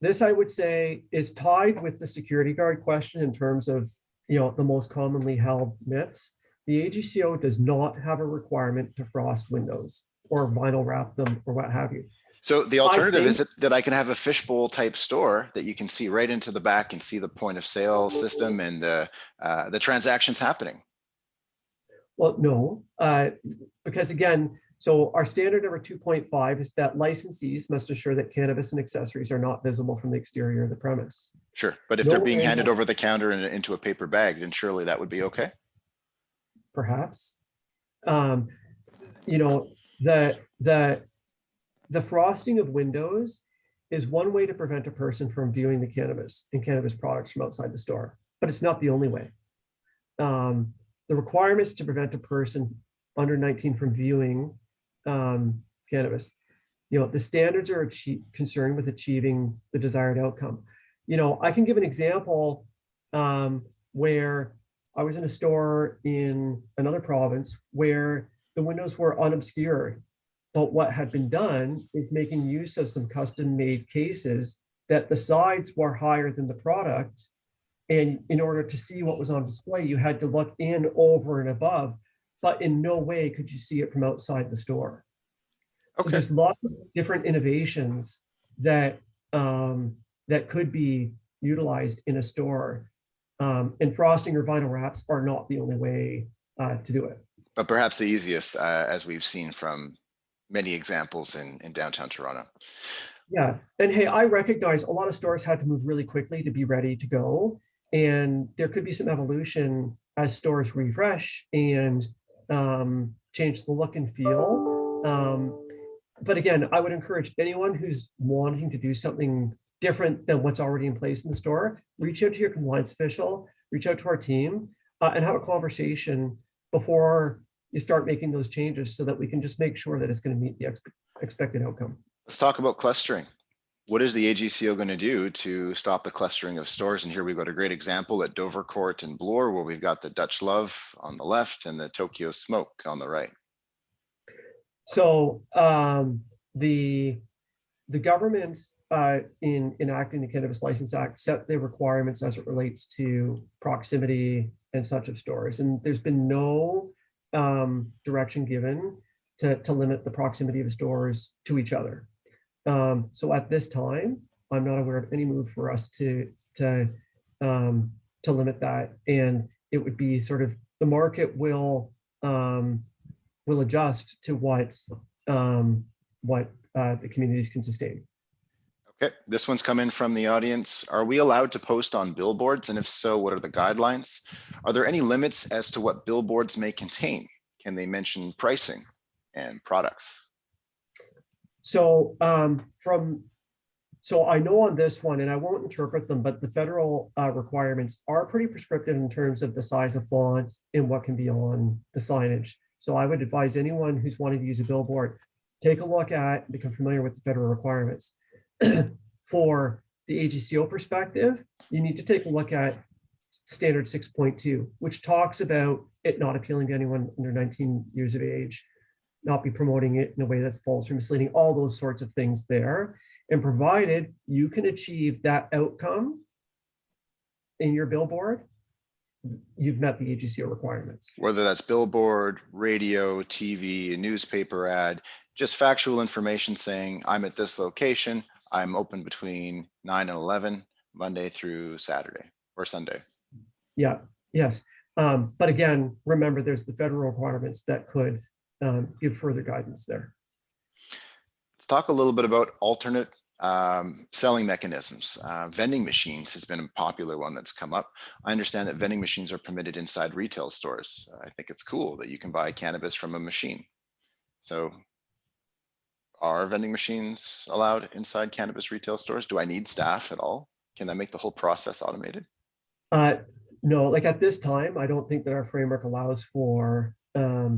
this, I would say, is tied with the security guard question in terms of, the most commonly held myths. The AGCO does not have a requirement to frost windows or vinyl wrap them or what have you. So the alternative is that I can have a fishbowl type store that you can see right into the back and see the point of sale system and the transactions happening. Well, no, because again, so our standard number 2.5 is that licensees must assure that cannabis and accessories are not visible from the exterior of the premise. Sure, but if they're being handed over the counter into a paper bag, then surely that would be okay. Perhaps, the frosting of windows is one way to prevent a person from viewing the cannabis and cannabis products from outside the store, but it's not the only way. The requirements to prevent a person under 19 from viewing cannabis, the standards are concerned with achieving the desired outcome. I can give an example where I was in a store in another province where the windows were unobscured, but what had been done is making use of some custom-made cases that the sides were higher than the product. And in order to see what was on display, you had to look in, over, and above, but in no way could you see it from outside the store. So there's lots of different innovations that that could be utilized in a store, and frosting or vinyl wraps are not the only way to do it. But perhaps the easiest, as we've seen from many examples in downtown Toronto. Yeah, and hey, I recognize a lot of stores had to move really quickly to be ready to go, and there could be some evolution as stores refresh and change the look and feel. But again, I would encourage anyone who's wanting to do something different than what's already in place in the store, reach out to your compliance official, reach out to our team, and have a conversation before you start making those changes so that we can just make sure that it's going to meet the expected outcome. Let's talk about clustering. What is the AGCO going to do to stop the clustering of stores? And here we've got a great example at Dovercourt and Bloor, where we've got the Dutch Love on the left and the Tokyo Smoke on the right. So the government in enacting the Cannabis License Act set the requirements as it relates to proximity and such of stores. And there's been no direction given to limit the proximity of stores to each other. So at this time, I'm not aware of any move for us to limit that. And it would be sort of the market will adjust to what the communities can sustain. Okay, this one's come in from the audience. Are we allowed to post on billboards? And if so, what are the guidelines? Are there any limits as to what billboards may contain? Can they mention pricing and products? So so I know on this one, and I won't interpret them, but the federal requirements are pretty prescriptive in terms of the size of fonts and what can be on the signage. So I would advise anyone who's wanting to use a billboard, take a look at, become familiar with the federal requirements. For the AGCO perspective, you need to take a look at standard 6.2, which talks about it not appealing to anyone under 19 years of age, not be promoting it in a way that's false or misleading, all those sorts of things there. And provided you can achieve that outcome in your billboard, you've met the AGCO requirements. Whether that's billboard, radio, TV, a newspaper ad, just factual information saying I'm at this location, I'm open between 9 and 11, Monday through Saturday or Sunday. Yeah, yes. But again, remember there's the federal requirements that could give further guidance there. Let's talk a little bit about alternate selling mechanisms. Vending machines has been a popular one that's come up. I understand that vending machines are permitted inside retail stores. I think it's cool that you can buy cannabis from a machine. So are vending machines allowed inside cannabis retail stores? Do I need staff at all? Can that make the whole process automated? No, like at this time, I don't think that our framework allows for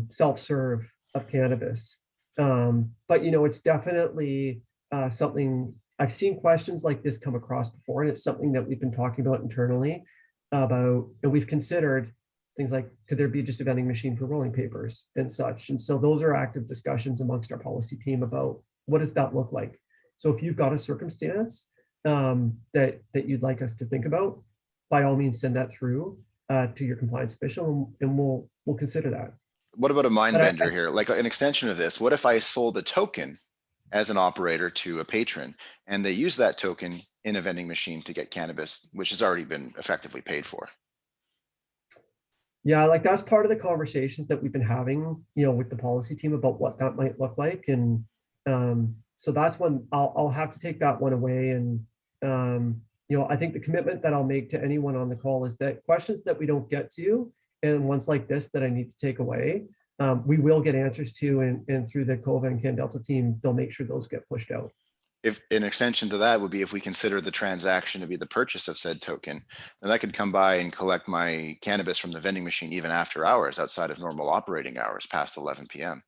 self-serve of cannabis. But it's definitely something I've seen questions like this come across before, and it's something that we've been talking about internally and we've considered things like, could there be just a vending machine for rolling papers and such? And so those are active discussions amongst our policy team about what does that look like? So if you've got a circumstance that you'd like us to think about, by all means, send that through to your compliance official, and we'll consider that. What about a mind bender here? Like an extension of this, what if I sold a token as an operator to a patron and they use that token in a vending machine to get cannabis, which has already been effectively paid for? Yeah, like that's part of the conversations that we've been having, with the policy team about what that might look like. And so that's one I'll have to take that one away. And, I think the commitment that I'll make to anyone on the call is that questions that we don't get to, and ones like this that I need to take away, we will get answers to, and through the Cova and CannDelta team, they'll make sure those get pushed out. If an extension to that would be if we consider the transaction to be the purchase of said token, then I could come by and collect my cannabis from the vending machine even after hours, outside of normal operating hours, past 11 p.m.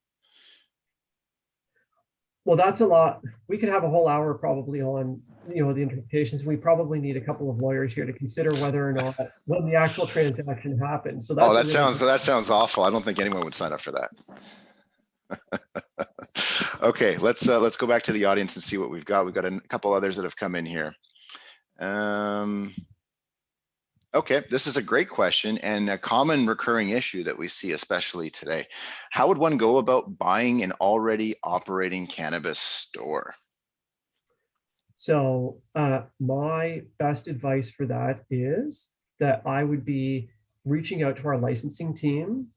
Well, that's a lot. We could have a whole hour probably on, the interpretations. We probably need a couple of lawyers here to consider whether or not when the actual transaction happened. So that's that sounds awful. I don't think anyone would sign up for that. Okay, let's go back to the audience and see what we've got. We've got a couple others that have come in here. Okay, this is a great question and a common recurring issue that we see, especially today. How would one go about buying an already operating cannabis store? So my best advice for that is that I would be reaching out to our licensing team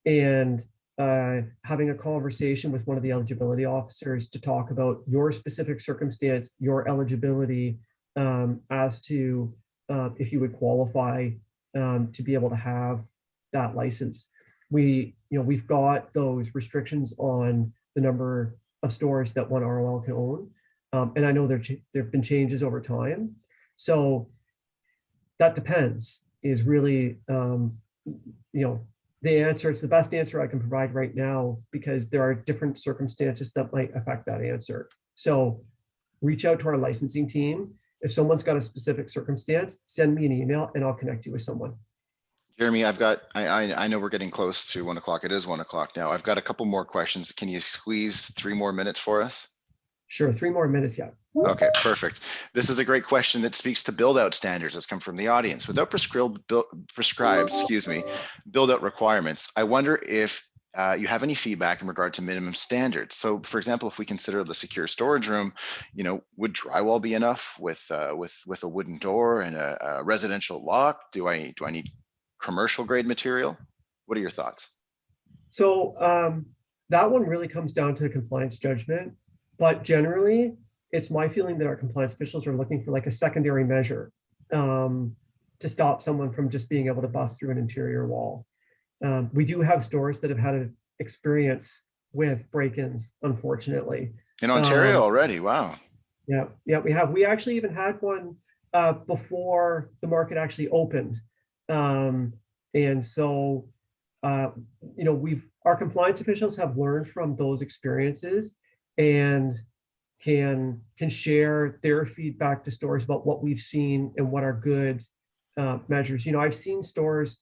and having a conversation with one of the eligibility officers to talk about your specific circumstance, your eligibility, as to if you would qualify to be able to have that license. We've got those restrictions on the number of stores that one ROL can own. And I know there have been changes over time. So that depends is really, the answer. It's the best answer I can provide right now, because there are different circumstances that might affect that answer. So reach out to our licensing team. If someone's got a specific circumstance, send me an email and I'll connect you with someone. Jeremy, I know we're getting close to 1 o'clock. It is 1 o'clock now. I've got a couple more questions. Can you squeeze 3 more minutes for us? Sure, 3 more minutes, yeah. Okay, perfect. This is a great question that speaks to build-out standards that's come from the audience. Without prescribed build-out requirements, I wonder if you have any feedback in regard to minimum standards. So, for example, if we consider the secure storage room, would drywall be enough with a wooden door and a residential lock? Do I need commercial grade material? What are your thoughts? So that one really comes down to compliance judgment, but generally it's my feeling that our compliance officials are looking for like a secondary measure to stop someone from just being able to bust through an interior wall. We do have stores that have had an experience with break-ins, unfortunately. In Ontario already, wow. Yeah, we have. We actually even had one before the market actually opened. And so, you know, our compliance officials have learned from those experiences and can share their feedback to stores about what we've seen and what are good measures. You know, I've seen stores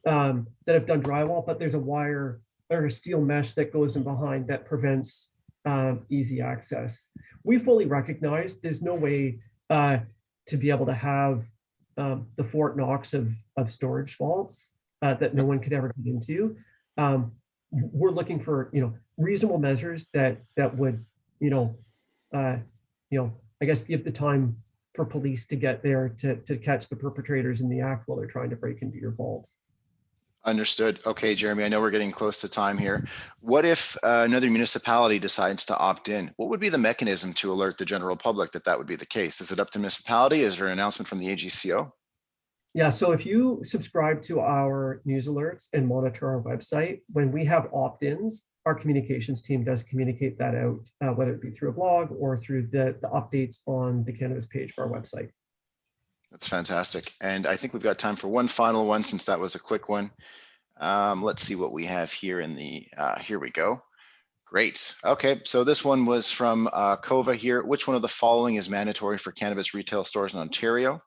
that have done drywall, but there's a wire or a steel mesh that goes in behind that prevents easy access. We fully recognize there's no way to be able to have the Fort Knox of storage vaults that no one could ever get into. We're looking for, you know, reasonable measures that would, I guess give the time for police to get there to catch the perpetrators in the act while they're trying to break into your vault. Understood. Okay, Jeremy, I know we're getting close to time here. What if another municipality decides to opt in? What would be the mechanism to alert the general public that that would be the case? Is it up to municipality? Is there an announcement from the AGCO? Yeah, so if you subscribe to our news alerts and monitor our website, when we have opt-ins, our communications team does communicate that out, whether it be through a blog or through the updates on the cannabis page for our website. That's fantastic. And I think we've got time for one final one, since that was a quick one. Let's see what we have here in the, here we go. Great. Okay, so this one was from Cova here. Which one of the following is mandatory for cannabis retail stores in Ontario?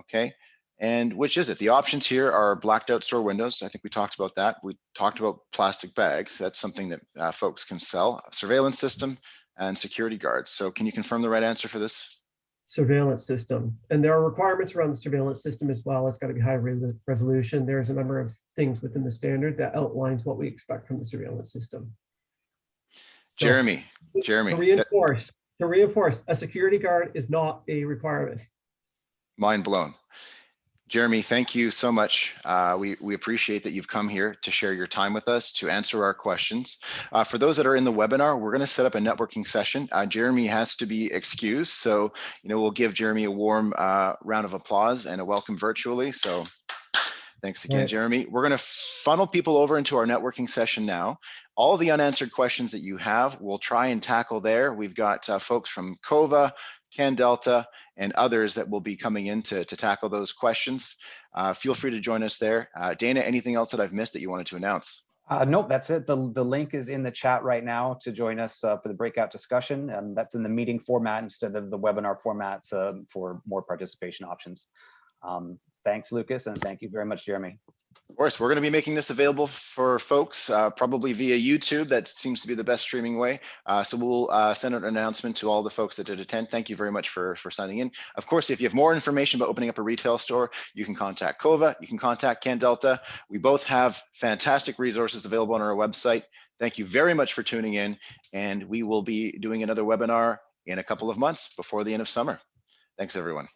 Okay, and which is it? The options here are blacked out store windows. I think we talked about that. We talked about plastic bags. That's something that folks can sell. Surveillance system and security guards. So can you confirm the right answer for this? Surveillance system. And there are requirements around the surveillance system as well. It's got to be high resolution. There's a number of things within the standard that outlines what we expect from the surveillance system. So, Jeremy, to reinforce, a security guard is not a requirement. Mind blown. Jeremy, thank you so much. We appreciate that you've come here to share your time with us, to answer our questions. For those that are in the webinar, we're going to set up a networking session. Jeremy has to be excused, so we'll give Jeremy a warm round of applause and a welcome virtually. So thanks again, right, Jeremy. We're going to funnel people over into our networking session now. All the unanswered questions that you have, we'll try and tackle there. We've got folks from Cova, CannDelta, and others that will be coming in to tackle those questions. Feel free to join us there. Dana, anything else that I've missed that you wanted to announce? Nope, that's it. The link is in the chat right now to join us for the breakout discussion. And that's in the meeting format instead of the webinar format for more participation options. Thanks, Lucas, and thank you very much, Jeremy. Of course, we're going to be making this available for folks probably via YouTube. That seems to be the best streaming way. So we'll send out an announcement to all the folks that did attend. Thank you very much for signing in. Of course, if you have more information about opening up a retail store, you can contact Cova, you can contact CannDelta. We both have fantastic resources available on our website. Thank you very much for tuning in, and we will be doing another webinar in a couple of months before the end of summer. Thanks, everyone.